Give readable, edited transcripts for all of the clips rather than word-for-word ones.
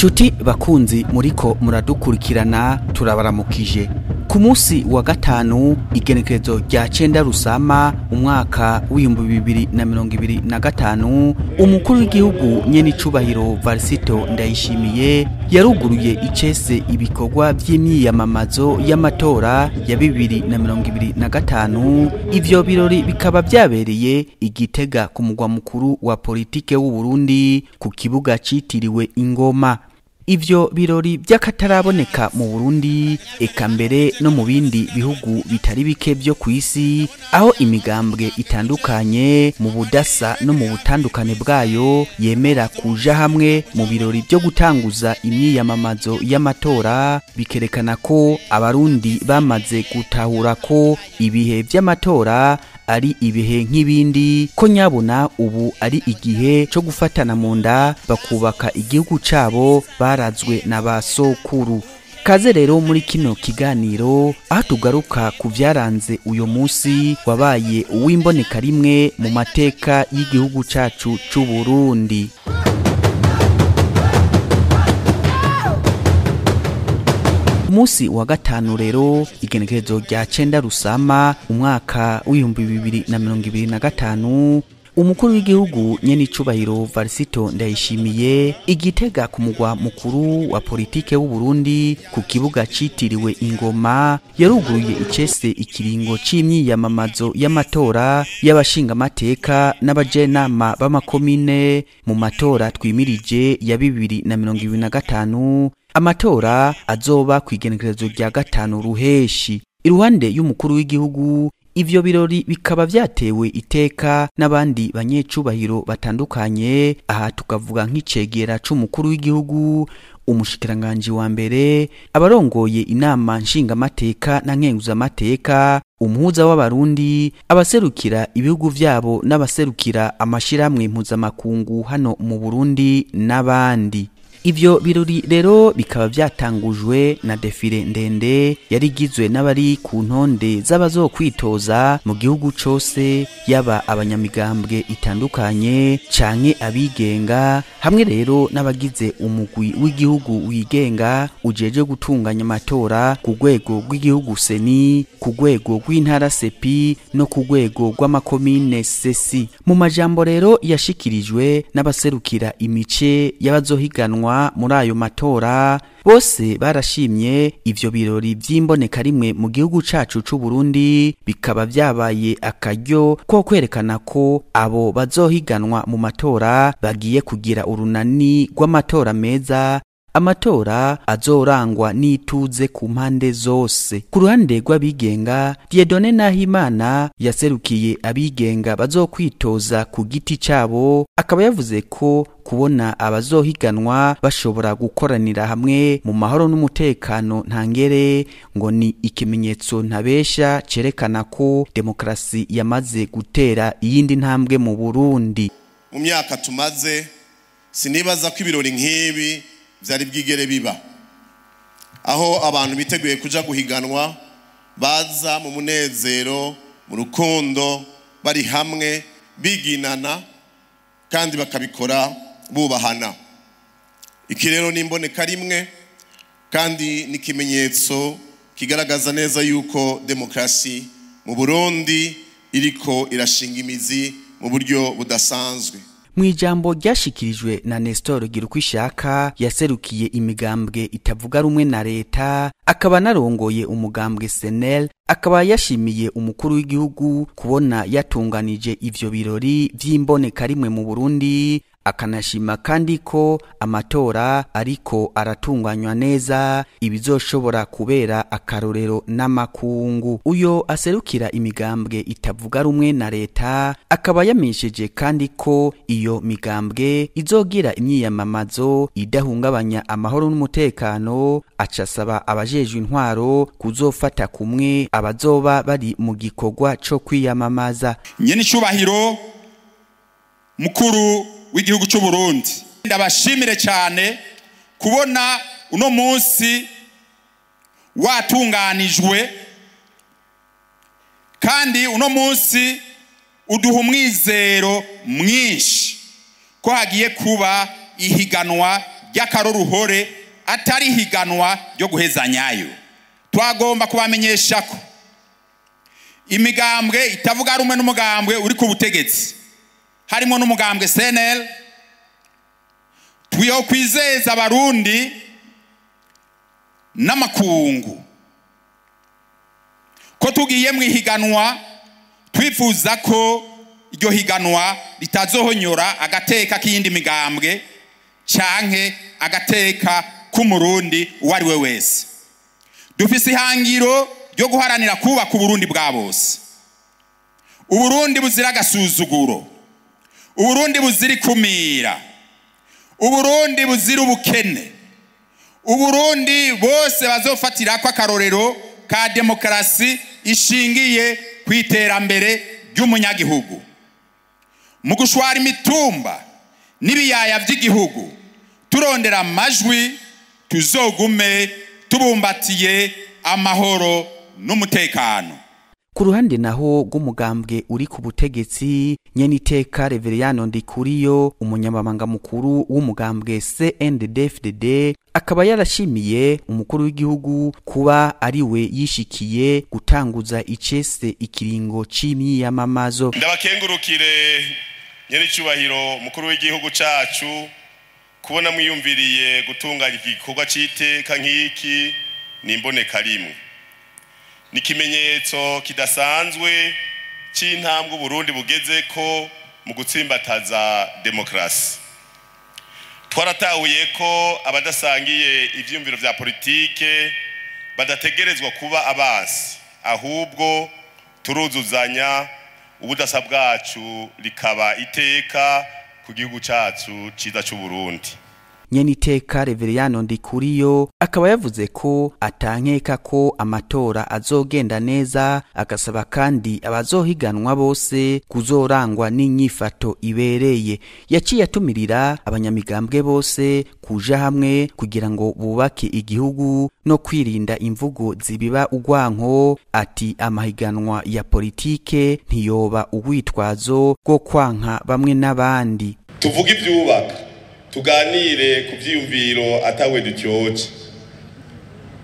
Nshuti bakunzi muriko muradukurikirana turabaramukije ku munsi wa gatanu igenekerezo rya 9 Rusama umwaka w'2025 umukuru w'igihugu nyene icubahiro Varisito Ndayishimiye yaruguruye icese ibikorwa vy'imyiyamamazo y'amatora ya 2025. Ivyo birori bikaba vyabereye Igitega ku mugwa mukuru wa politike w'u Burundi ku kibuga citiriwe Ingoma. Ivyo birori vy'akataraboneka mu Burundi eka mbere no mu bindi bihugu bitari bike vyo kw'isi, aho imigambwe itandukanye mu budasa no mu butandukane bwayo yemera kuja hamwe mu birori vyo gutanguza imyiyamamazo y'amatora, bikerekana ko abarundi bamaze gutahura ko ibihe vy'amatora ari ibihe nk'ibindi, ko nyabona ubu ari igihe cyo gufatana mu nda bakubaka igihugu cabo barazwe na basokuru. Kaze rero muri kino kiganiro aho tugaruka ku vyaranze uyo munsi wabaye uw'imboneka rimwe mu mateka y'igihugu cacu c'u Burundi. Musi wa gatanu rero igenekerezo rya 9 Rusama umwaka w'2025 umukuru w'igihugu nyene icubahiro Varisito Ndayishimiye Igitega ku mugwa mukuru wa politike w'u Burundi ku kibuga citiriwe Ingoma yaruguruye icese ikiringo c'imyiyamamazo y'amatora y'abashinga amateka n'abajenama b'amakomine mu matora twimirije ya 2025. Amatora azoba kwigenekerezo rya 5 Ruheshi. Iruhande y'umukuru w'igihugu ivyo birori bikaba vyatewe iteka n'abandi banyecubahiro batandukanye, aha tukavuga nk'icegera c'umukuru w'igihugu, umushikiranganje wa mbere, abarongoye inama nshingamateka na nkenguzamateka, umuhuza w'abarundi, abaserukira ibihugu vyabo n'abaserukira amashirahamwe mpuzamakungu hano mu Burundi n'abandi. Ivyo birori rero bikaba vyatangujwe na defile ndende yarigizwe n'abari ku ntonde z'abazokwitoza mu gihugu cose, yaba abanyamigambwe itandukanye canke abigenga, hamwe rero n'abagize umugwi w'igihugu wigenga ujeje gutunganya amatora ku rwego rw'igihugu seni, ku rwego rw'intara sepi no ku rwego rw'amakomine sesi. Mu majambo rero yashikirijwe n'abaserukira imice y'abazohiganwa muri ayo matora, bose barashimye ivyo birori vy'imboneka rimwe mu gihugu cacu c'u Burundi, bikaba vyabaye akaryo ko kwerekana ko abo bazohiganwa mu matora bagiye kugira urunani rw'amatora meza, amatora azorangwa n'ituze ku mpande zose. Ku ruhande rw'abigenga, Dieudonné Nahimana yaserukiye abigenga bazokwitoza ku giti cabo, akaba yavuze ko kubona abazohiganwa bashobora gukoranira hamwe mu mahoro n'umutekano ntangere ngo ni ikimenyetso ntabesha cerekana ko demokrasi yamaze gutera iyindi ntambwe mu Burundi. Mu myaka tumaze sinibaza ko ibirori nk'ibi vyari bwigere biba, aho abantu biteguye kuja guhiganwa baza mu munezero, mu rukundo, bari hamwe biginana kandi bakabikora bubahana. Iki rero n'imboneka rimwe kandi n'ikimenyetso kigaragaza neza yuko demokrasi mu Burundi iriko irashinga imizi mu buryo budasanzwe. Mwijambo ryashikirijwe na Nestor Girukwishaka yaserukiye imigambwe itavuga rumwe na leta, akaba narongoye umugambwe SNL, akaba yashimiye umukuru w'igihugu kubona yatunganije ivyo birori vy'imboneka rimwe mu Burundi, akanashima kandi ko amatora ariko aratunganywa neza, ibizoshobora kubera akarorero n'amakungu. Uyo aserukira imigambwe itavuga rumwe na leta akaba yamenyesheje kandi ko iyo migambwe izogira imyiyamamazo idahungabanya amahoro n'umutekano, acasaba abajejwe intwaro kuzofata kumwe abazoba bari mu gikorwa co kwiyamamaza. Nyene icubahiro mukuru w'igihugu c'u Burundi, ndabashimire cyane kubona uno munsi watunganijwe, kandi uno munsi uduha umwizero mwinshi ko hagiye kuba ihiganwa y'akaroruhore atari higanwa ryo guhezanyayo. Twagomba kubamenyesha ko imigambwe itavuga rumwe n'umugambwe uri ku butegetsi harimo n'umugambwe CNL twiyo kwizeza abarundi n'amakungu ko tugiye mu higanwa twifuza ko iryo higanwa ritazohonyora agateka k'iyindi migambwe canke agateka k'umurundi uwari we wese. Dufise ihangiro ryo guharanira kubaka Uburundi bwa bose, Uburundi buzira agasuzuguro, Uburundi buzira ikumira, Uburundi buzira ubukene, Uburundi bose bazofatira ko akarorero ka demokarasi ishingiye kwiterambere ry'umunyagihugu. Mu gushwara imitumba n'ibiyaya by'igihugu turondera amajwi tuzogume tubumbatiye amahoro n'umutekano. Ku ruhande naho rw'umugambwe uri ku butegetsi Nyeniteka Reveriyano Ndikuriyo umunyamabanga mukuru w'umugambwe CNDD-FDD akaba yarashimiye umukuru w'igihugu kuba ari we yishikiye gutanguza icese ikiringo c'imyiyamamazo. Ndabakengurukire Nyiricubahiro mukuru w'igihugu cacu kubona mwiyumviriye gutunganya igikorwa c'iteka nk'iki nimboneka rimwe. Ni ikimenyetso kidasanzwe c'intambwe Burundi bugeze ko mu gutsimbataza demokrasi. Twaratahuye ko abadasangiye ivyumviro vya politike badategerezwa kuba abasi, ahubwo turuzuzanya ubudasa bwacu likaba iteka ku gihugu cacu ciza c'u Burundi. Nyeniteka Reveriyano Ndikuriyo akaba yavuze ko atankeka ko amatora azogenda neza, agasaba kandi abazohiganwa bose kuzorangwa n'inyifato ibereye. Yaciye atumirira abanyamigambwe bose kuja hamwe kugira ngo bubake igihugu no kwirinda imvugo zibiba ugwanko. Ati amahiganwa ya politike ntiyoba ugwitwazo rwo kwanka bamwe n'abandi. Tuvuga ivyubaka, tuganire ku vyiyumviro atawe dutyoje,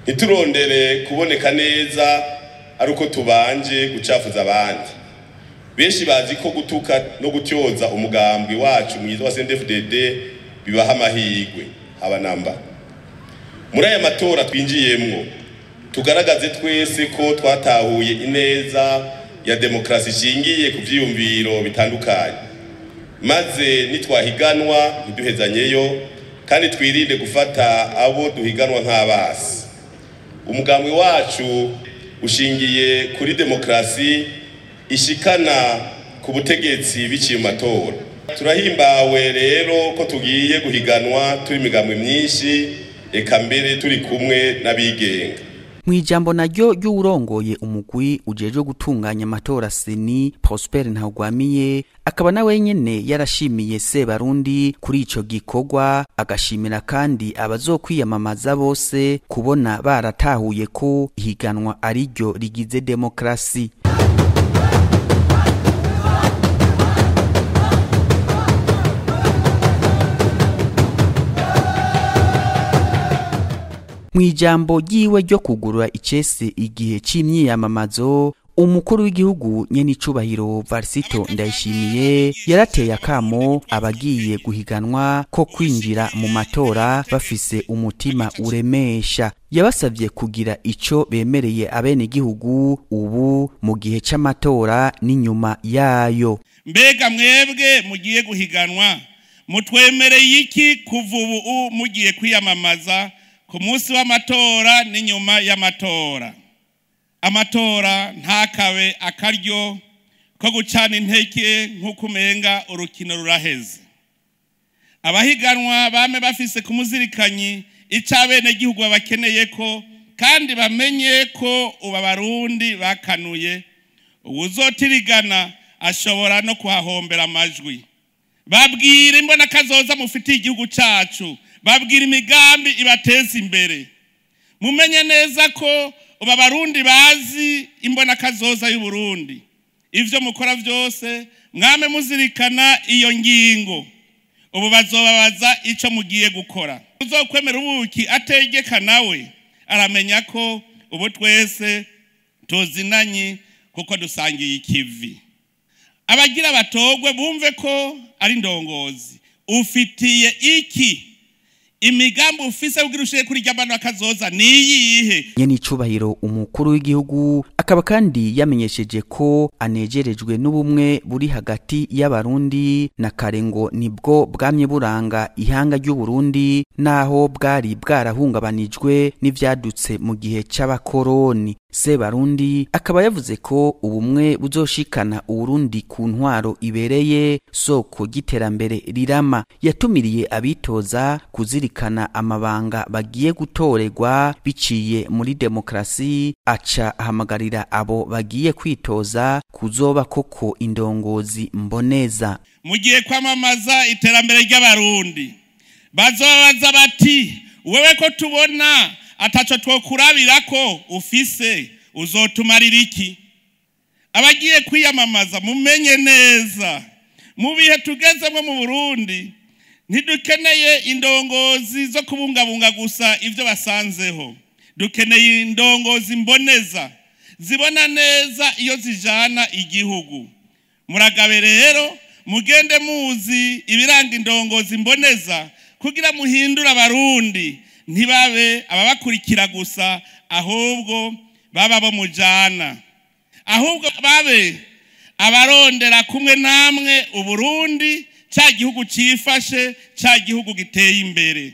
ntiturondere kuboneka neza ari uko tubanje gucafuza abandi. Benshi bazi ko gutuka no gutyoza umugambi wacu mwiza wa CNDD-FDD bibaha amahirwe abanamba. Muri aya matora twinjiyemwo tugaragaze twese ko twatahuye ineza ya demokrasi ishingiye ku vyiyumviro bitandukanye, maze nitwahiganwa ntiduhezanyeyo kandi twirinde gufata abo duhiganwa nk'abasi. Umugambi wacu ushingiye kuri demokrasi ishikana ku butegetsi biciye mu matora. Turahimbawe rero ko tugiye guhiganwa turi imigambi myinshi, eka mbere turi kumwe n'abigenga. Mwijambo naryo ry'urongoye umugwi ujeje gutunganya amatora Seni Prosper Ntagwamiye akaba nawe nyene yarashimiye Sebarundi kuri ico gikorwa, agashimira kandi abazokwiyamamaza bose kubona baratahuye ko ihiganwa ari ryo rigize demokrasi. Mwijambo ryiwe ryo kugurura icese igihe c'imyiyamamazo, umukuru w'igihugu Nyenicubahiro Varisito Ndayishimiye yarateye akamo abagiye guhiganwa ko kwinjira mu matora bafise umutima uremesha. Yabasavye kugira ico bemereye abene gihugu ubu mu gihe c'amatora n'inyuma yayo. Mbega mwebwe mugiye guhiganwa mutwemereye iki kuva ubu mugiye kwiyamamaza ku munsi w'amatora n'inyuma y'amatora? Amatora ntakabe akaryo ko gucana inteke nk'uko umenga urukino ruraheze. Abahiganwa bame bafise kumuzirikanyi icabene gihugu bakeneye ko kandi bamenye ko Abarundi bakanuye uwuzotirigana ashobora no kuhahombera amajwi. Babwira imbona kazoza mufitiye igihugu cacu, babwira imigambi ibateza imbere. Mumenye neza ko Abarundi bazi imbona kazoza y'u Burundi. Ivyo mukora vyose mwame muzirikana iyo ngingo. Ubu bazobabaza ico mugiye gukora. uzokwemera ubuki ategeka nawe aramenya ko ubu twese tuzinanye kuko dusangiye ikivi. Abagira batogwe bumve ko ari ndongozi ufitiye iki imigambi ufise kugira ushire kuri ry'abana kazoza niyihe. Nyene icubahiro umukuru w'igihugu akaba kandi yamenyesheje ko anejerejwe n'ubumwe buri hagati y'abarundi na karengo nibwo bwamye buranga ihanga ry'u Burundi naho bwari bwarahungabanijwe n'ivyadutse mu gihe c'abakoroni. Sebarundi akaba yavuze ko ubumwe buzoshikana Uburundi ku ntwaro ibereye soko giterambere rirama. Yatumiriye abitoza kuzirikana amabanga bagiye gutorerwa biciye muri demokrasi, aca hamagarira abo bagiye kwitoza kuzoba koko indongozi mboneza. Mugiye kwamamaza iterambere ry'abarundi bazobaza bati wewe ko tubona ataco twokurabira ko ufise uzotumarira iki. Abagiye kwiyamamaza mumenye neza mu bihe tugezemo mu Burundi ntidukeneye indongozi zo kubungabunga gusa ivyo basanzeho, dukeneye indongozi mboneza zibona neza iyo zijana igihugu. Muragabe rero mugende muzi ibiranga indongozi mboneza kugira muhindura abarundi ntibabe ababakurikira gusa ahubwo baba bo mujana, ahubwo babe abarondera kumwe namwe Uburundi ca gihugu cifashe ca gihugu giteye imbere.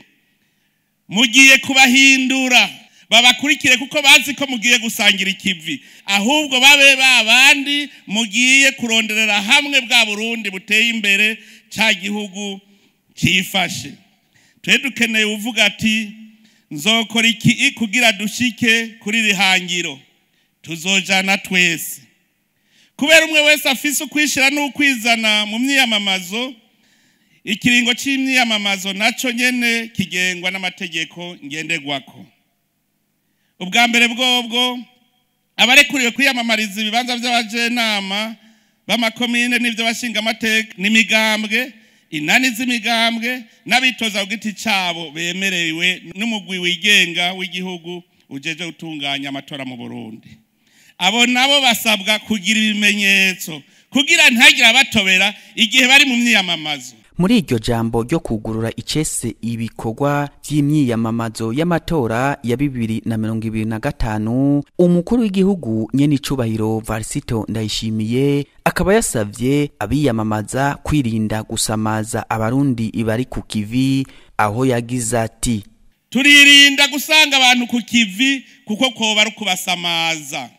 Mugiye kubahindura babakurikire kuko bazi ko mugiye gusangira ikivi, ahubwo babe babandi mugiye kuronderera hamwe bwa Burundi buteye imbere ca gihugu cifashe. Twe dukeneye uvuga ati nzokora iki kugira dushike kuri rihangiro. Tuzojana twese kubera umwe wese afise ukwishira n'ukwizana mu myiyamamazo. Ikiringo c'imyiyamamazo naco nyene kigengwa n'amategeko ngenderwako. Ubwa mbere bwobwo abarekuriwe kwiyamamariza ibibanza by'abajenama b'amakomine n'ivyo bashinga amateka n'imigambwe inani z'imigambwe n'abitoza ku giti cabo bemerewe n'umugwi wigenga w'igihugu ujeje gutunganya amatora mu Burundi. Abo nabo basabwa kugira ibimenyetso kugira ntagira batobera igihe bari mu myiyamamazo. Muri iryo jambo ryo kugurura icese ibikorwa vy'imyiyamamazo y'amatora ya 2025 umukuru w'igihugu nyene icubahiro Varisito Ndayishimiye akaba yasavye abiyamamaza kwirinda gusamaza abarundi bari ku kivi, aho yagize ati turirinda gusanga abantu ku kivi kuko koba ari kubasamaza.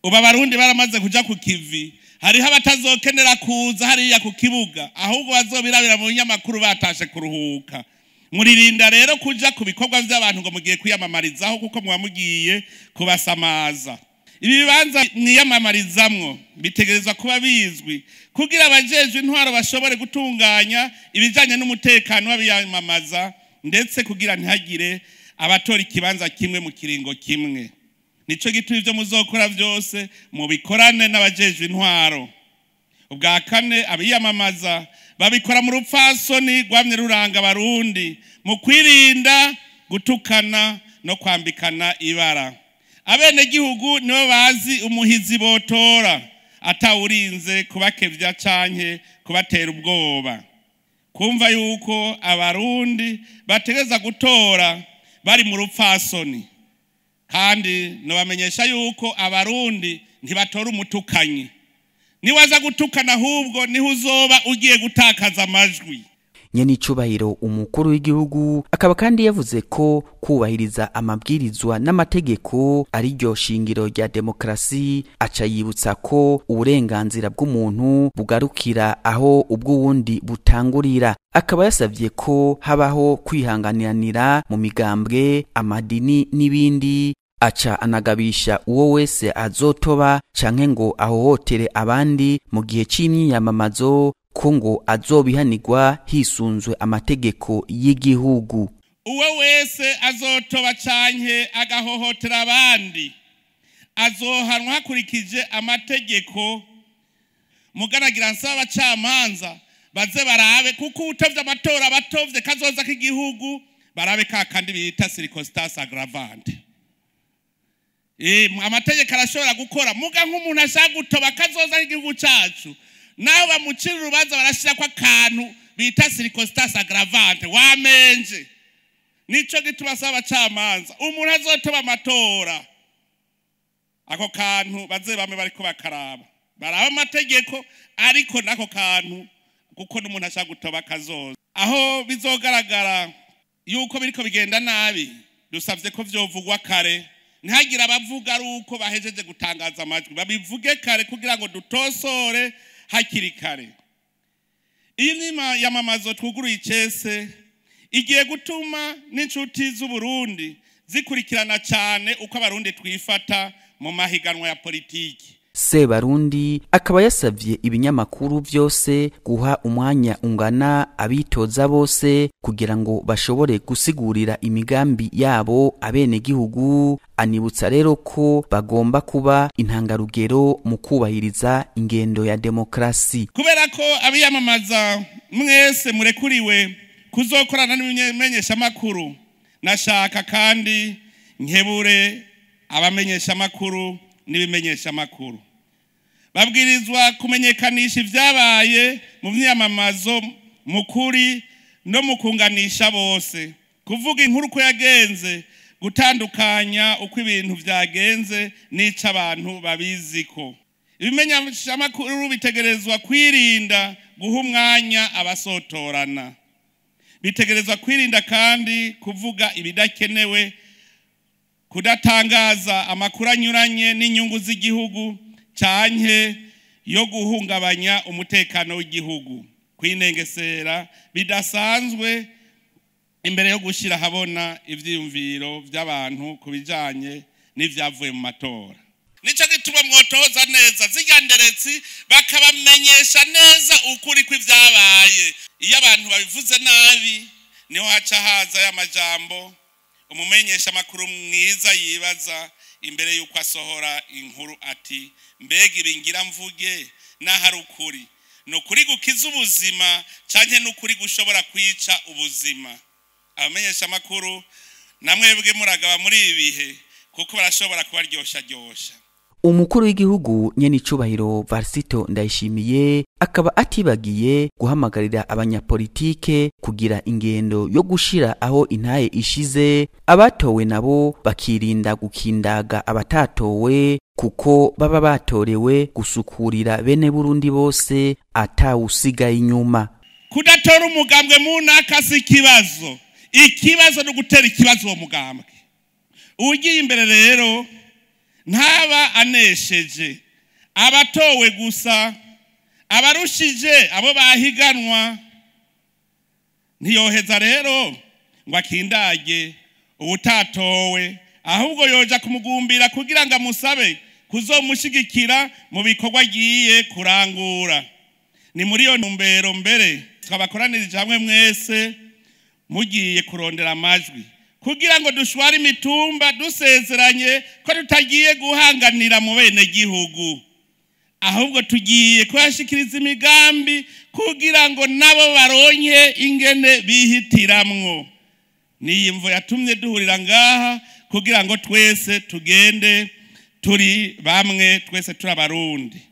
Uba abarundi baramaze kuja ku kivi, hariho abatazokenera kuza hariya ku kibuga ahubwo bazobirabira mu nyamakuru batashe kuruhuka. Muririnda rero kuja ku bikorwa by'abantu ngo mugiye kwiyamamarizaho kuko mugiye kubasamaza. Ibibanza mwiyamamarizamwo bitegerezwa kuba bizwi kugira abajejwe intwaro bashobore gutunganya ibijanye n'umutekano w'abiyamamaza ndetse kugira ntihagire abatora ikibanza kimwe mu kiringo kimwe. Nico gituma ivyo muzokora vyose mubikorane n'abajejwe intwaro. Ubwa kane abiyamamaza babikora mu rupfasoni rwamye ruranga abarundi mu kwirinda gutukana no kwambikana ibara. Abene gihugu nibo bazi umuhizi botora atawurinze kubakevya canke kubatera ubwoba. Kumva yuko abarundi bategeza gutora bari mu rupfasoni, kandi nobamenyesha yuko abarundi ntibatora umutukanyi. Niwaza gutukana ahubwo niho uzoba ugiye gutakaza amajwi. Nyene icubahiro umukuru w'igihugu akaba kandi yavuze ko kubahiriza amabwirizwa n'amategeko ari ryo shingiro rya demokrasi, aca yibutsa ko uburenganzira bw'umuntu bugarukira aho ubw'uwundi butangurira. Akaba yasavye ko habaho kwihanganiranira mu migambwe, amadini n'ibindi. Aca anagabisha uwo wese azotoba canke ngo ahohotere abandi mu gihe c'imyiyamamazo ko ngo azobihanirwa hisunzwe amategeko y'igihugu. Uwo wese azotoba canke agahohotera abandi azohanwa hakurikije amategeko. Mugaragira nsaba abacamanza baze barabe kuko utovye amatora batovye kazoza k'igihugu barabe kandi bita circumstance aggravante. Amategeko arashobora gukora muga nk'umuntu ashaka gutoba kazoza igihugu cyacu naho bamucira urubanza barashira kwa kantu bita circumstance aggravante wamenje. Nico gituma saba camanza umuntu azotoba amatora ako kantu baze bame bariko bakaraba baraba amategeko ariko nako kantu kuko n'umuntu ashaka gutoba kazoza aho bizogaragara yuko biriko bigenda nabi dusavye ko vyovugwa kare ntihagira abavuga ari uko bahejeje gutangaza amajwi babivuge kare kugira ngo dutosore hakiri kare. Iyi nima yamamazo twuguruye icese igiye gutuma n'inshuti z'u Burundi zikurikirana cyane uko abarundi twifata mu mahiganwa ya politiki. Sebarundi akaba yasavye ibinyamakuru byose guha umwanya ungana abitoza bose kugira ngo bashobore gusigurira imigambi yabo abene gihugu. Anibutsa rero ko bagomba kuba intangarugero mu kubahiriza ingendo ya demokrasi. Kubera ko abiyamamaza mwese murekuriwe kuzokorana n'ibimenyesha makuru, nashaka kandi nkebure abamenyesha makuru n'ibimenyesha makuru babwirizwa kumenyekanisha ivyabaye mu myamamazo mukuri no mukunganisha bose, kuvuga inkuru ko yagenze, gutandukanya uko ibintu vyagenze n'ica abantu babiziko. Ibimenyesha makuru bitegerezwa kwirinda guha umwanya abasotorana, bitegerezwa kwirinda kandi kuvuga ibidakenewe, kudatangaza amakuru anyuranye n'inyungu z'igihugu canke yo guhungabanya umutekano w'igihugu, kwinengesera bidasanzwe imbere yo gushira habona ivyiyumviro by'abantu kubijanye n'ivyavuye mu matora. Nico gituma mwotoza neza ziganderetsi bakabamenyesha neza ukuri kw'ivyabaye. Iyo abantu babivuze nabi niho haca haza y'amajambo umumenyesha makuru mwiza yibaza imbere yuko asohora inkuru ati mbega ibingira mvuge nahari ukuri no kuri gukiza ubuzima canke n'ukuri gushobora kwica ubuzima. Abamenyesha makuru namwebwe muragaba muri ibihe kuko barashobora kubaryosha. Umukuru w'igihugu nyenicubahiro Varsito Ndayishimiye akaba atibagiye guhamagarira abanyapolitike kugira ingendo yo gushira aho intaye ishize, abatowe nabo bakirinda gukindaga abatatowe kuko baba batorewe gusukurira bene Burundi bose atawusigaye inyuma. Kudatora umugambwe mu nakasi ikibazo no gutera ikibazo uwo mugambwe ugiye imbere rero ntaba anesheje abatowe gusa, abarushije abo bahiganwa ntiyoheza rero ngo akindage ubutatowe, ahubwo yoja kumugumbira kugira ngo amusabe kuzomushigikira mu bikorwa agiye kurangura. Ni muri iyo ntumbero mbere twabakoranirije hamwe mwese mugiye kurondera amajwi kugira ngo dushware imitumba dusezeranye ko tutagiye guhanganira mu bene gihugu, ahubwo tugiye kwashikiriza imigambi kugira ngo nabo baronke ingene bihitiramwo. Niyi mvo yatumye duhurira ngaha kugira ngo twese tugende turi bamwe, twese turi abarundi.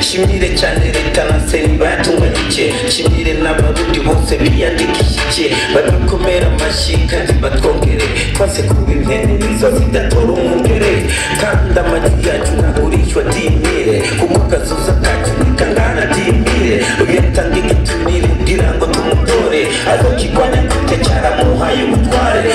Shimire cyane leta na seni batunganyije, shimire n'abarundi bose biyandikishije, badukomera amashyi kandi batwongere twase kuba impene nizo zidatora umugere, kandi amajwi yacu ntagurishwa dimire kuko kazoza kacu nikangana dimire, uyatanga igitumire kugira ngo tumutore azokigwanya gute cyaramuhaye ubutware.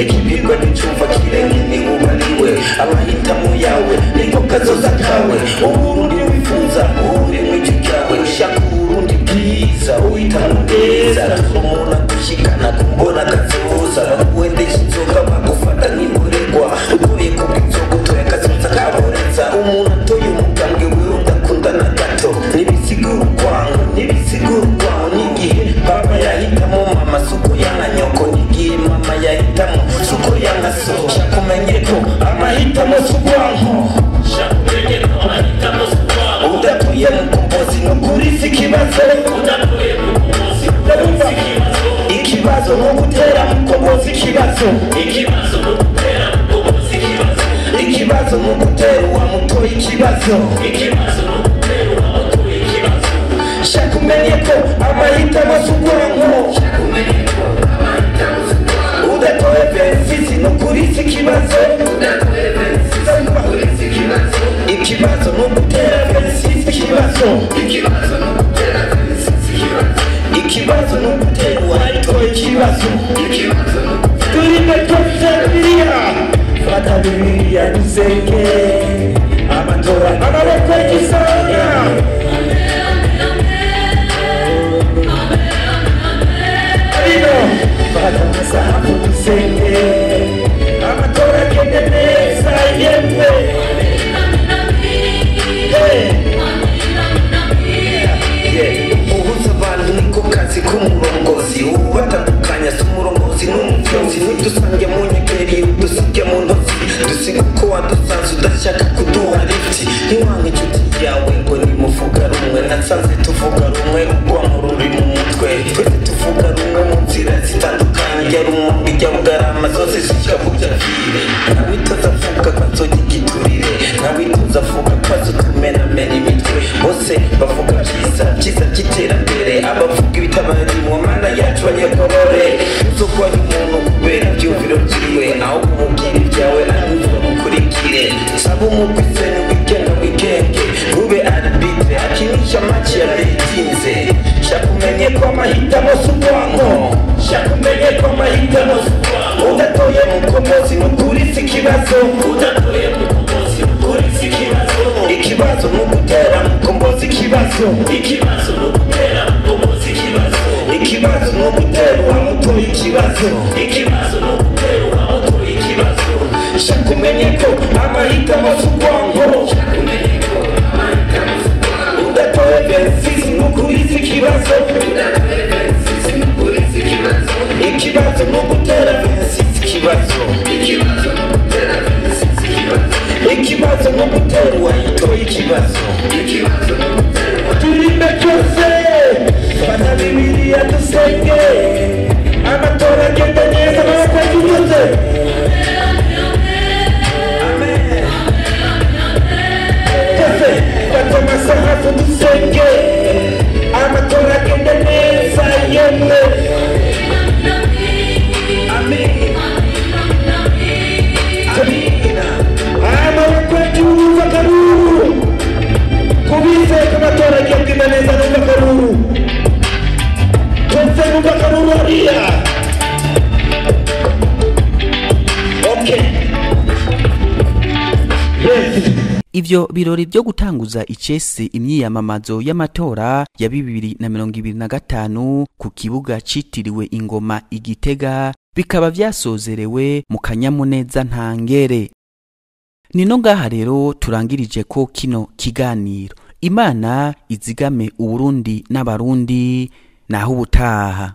ikibirwa n'icumva kirenge ni ubariwe amahitamo yawe niko kazoza kawe uburundi wifuza uri mw'icyo cyawe ushaka uburundi bwiza uhitamo neza umuntu agushikana kumbona kazoza bakuwendesha inzoga bagufata nk'imborerwa ugoye kubw'inzoga utoye kazoza kaboreza umuntu atoye umugambwe wiwe udakunda na gato ntibisigura urwango n'igihe papa yahitamo mama suko yanga nyoko n'igihe mama yahitamo suko yanga so shakumenye ko amahitamo s'urwanko udatuye mu kombozi n'ukuri si ikibazo ikibazo no gutera mu kombozi ikibazo no gutera uwamutoye ikibazo shakumenye ko amahitamo s'urwanko udatoye benefisi n'ukuri si ikibazo ikibazo no gutera benefisi ikibazo no gutera uwayitoye ikibazo turinde twose biriya fata biriya dusenge amatora amaboko y'isanga fata amasaha dusenge amatora agende neza yemwe ubuza abantu niko kazi k'umurongozi ubatandukanya si umurongozi n'umufyozi ntidusange mu nyegeri udusige mu ntozi dusige uko wadusanze udashaka kuduha lifti ntiwange inshuti yawe ngo nimuvuga rumwe nasanze tuvuga rumwe urwango ruri mu mutwe twese tuvuga rumwe mu nzira zitandukanye ya rumwe ijya bugarama zose zishika kujya vire ntawitoza avuga ko nzoga igiturire ntawitoza avuga ko azotumenamena imitwe bose bavuga byiza by'iterambere abavuga ibitabarimwo mana yacu banyekorore uzokora umuntu kubera byumviro byiriwe aho kumubwira ibyawe anyumva mukurikire saba umugwiseni wigenge ube arbitre akinisha maci ya bitinze shakumenye ko amahitamo s'urwanko udatoye mu kombozi n'ukuri si ikibazo ikibazo no gutera mu kombozi ikibazo no gutera uwamutoye ikibazo shakumenye ko amahitamo s'urwanko udatoye benefisi n'ukuri si ikibazo ikibazo no gutera benefisi ikibazo no gutera uwayitoye ikibazo turinde cyose fata bibiriya dusenge amatora agenda neza amaboko y'unyuze twese fata amasaha dusenge amatora agenda neza yemwe amaboko y'unyuze akaruru kubizeka amatora agenda neza n'umva akaruru twese n'umva akaruru hariya okay Ivyo birori byo gutanguza icese imyiyamamazo y'amatora ya 2025 ku kibuga citiriwe Ingoma Igitega bikaba vyasozerewe mu kanyamuneza ntangere. Nino ngaha rero turangirije ko kino kiganiro. Imana izigame Uburundi n'abarundi naho ubutaha.